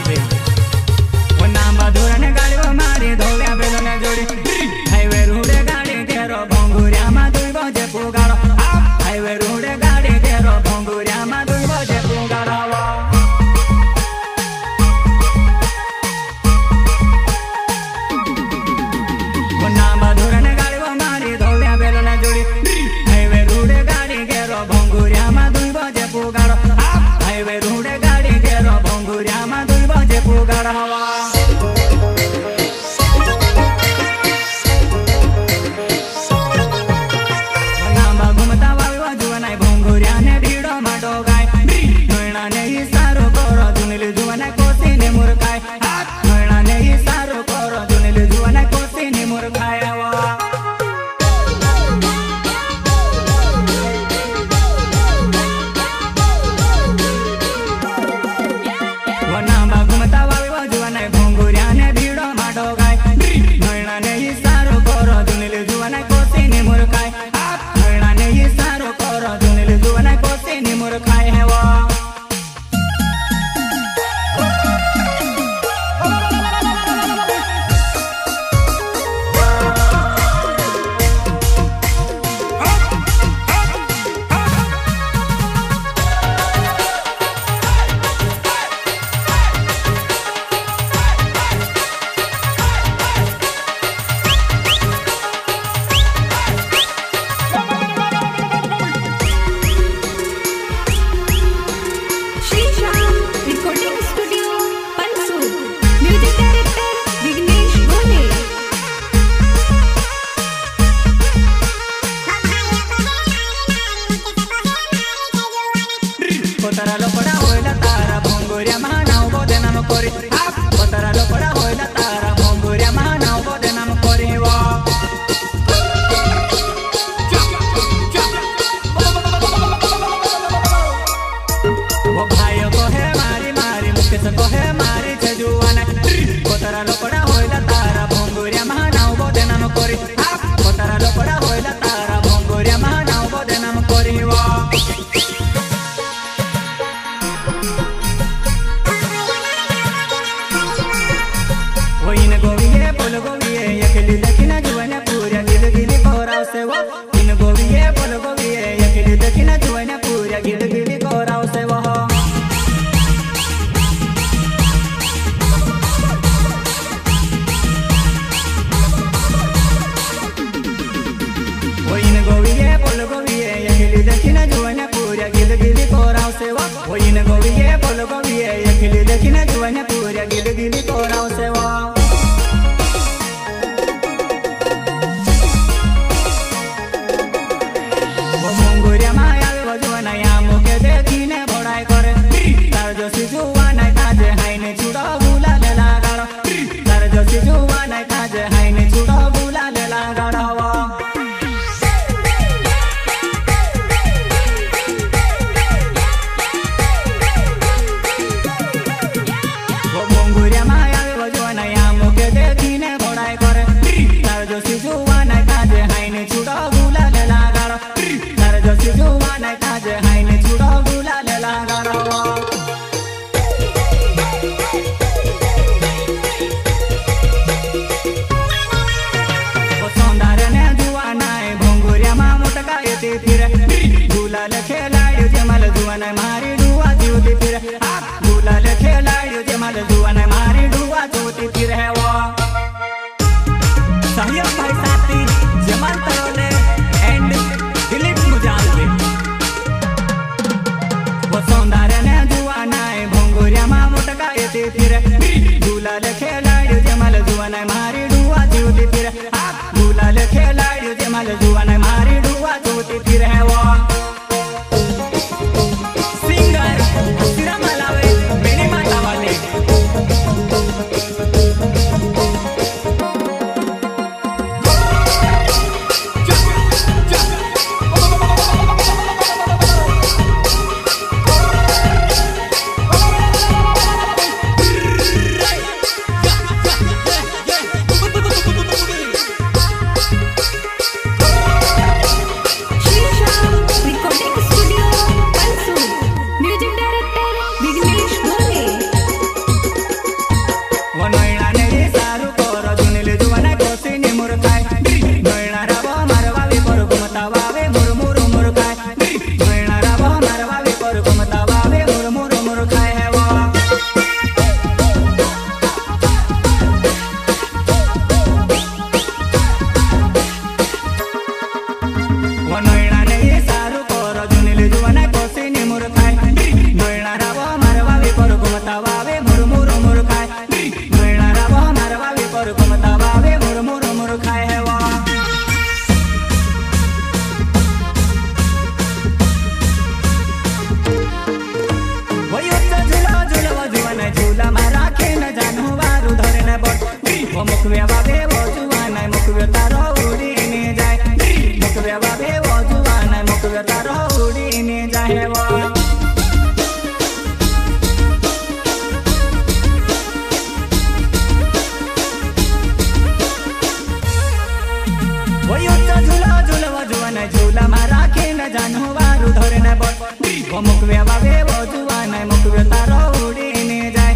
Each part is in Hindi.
पे वो नाम मधुर ने गाड़ी वो मारी धोलिया बेलो ने जोड़ी हाईवे रूडे गाड़ी केरो भंगुरिया मा दुई बजे पुगाड़ो हाईवे रूडे गाड़ी केरो भंगुरिया मा दुई बजे पुगाड़ो वो नाम मधुर ने गाड़ी वो मारी धोलिया बेलो ने जोड़ी हाईवे रूडे गाड़ी केरो भंगुरिया मा दुई बजे पुगाड़ो हाईवे रूडे गाड़ी केरो भंगुरिया मा दुई बजे पुगाड़ो મુકવ્યા બાબે વોજુવાના મુકવ્યો તારો ઉડીને જાય મુકવ્યા બાબે વોજુવાના મુકવ્યો તારો ઉડીને જાય વો झूला मारा के न जानू वारू धरे न बोल वो मुकव्या बाबे वो जुवाना मुकव्या तारो उड़ीने जाए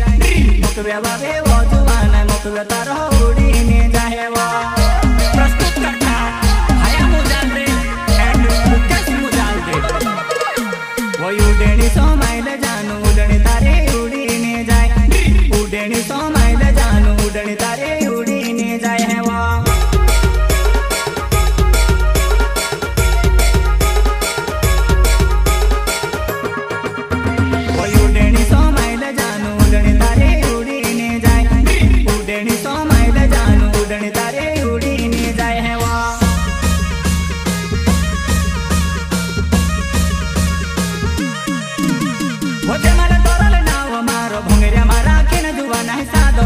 मुकव्या बाबे वो जुवाना मुकव्या तारो उड़ीने जाए वो प्रस्तुत करता हया मुजालदे एंड मुकेश मुजालदे वो उड़ेनी सो माइल जानू उड़नी तारे उड़ीने जाए उड़ेनी सो माइल जानू उड़नी तारे उड़ीने जाए है वो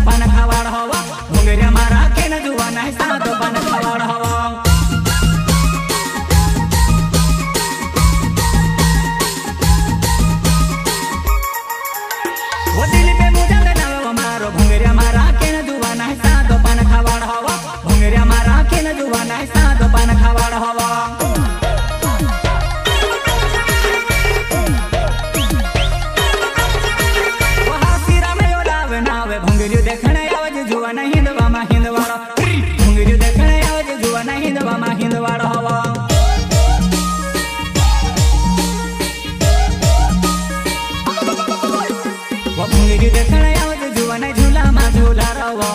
पान खावाड़ हवा भोंगरिया मारा के न जुवाना है सादो पान खावाड़ हवा वो दिल पे मुझे लगावा मारो भोंगरिया मारा के न जुवाना है सादो पान खावाड़ हवा भोंगरिया मारा के न जुवाना है सादो पान खावाड़ हवा भोंगरियो देखने आवाज जुवाना हिंदवामा हिंदवाड़ा भोंगरियो देखने आवाज जुवाना हिंदवामा हिंदवाड़ा हवा वो भोंगरियो देखने आवाज जुवाना झूला मा झूला रवा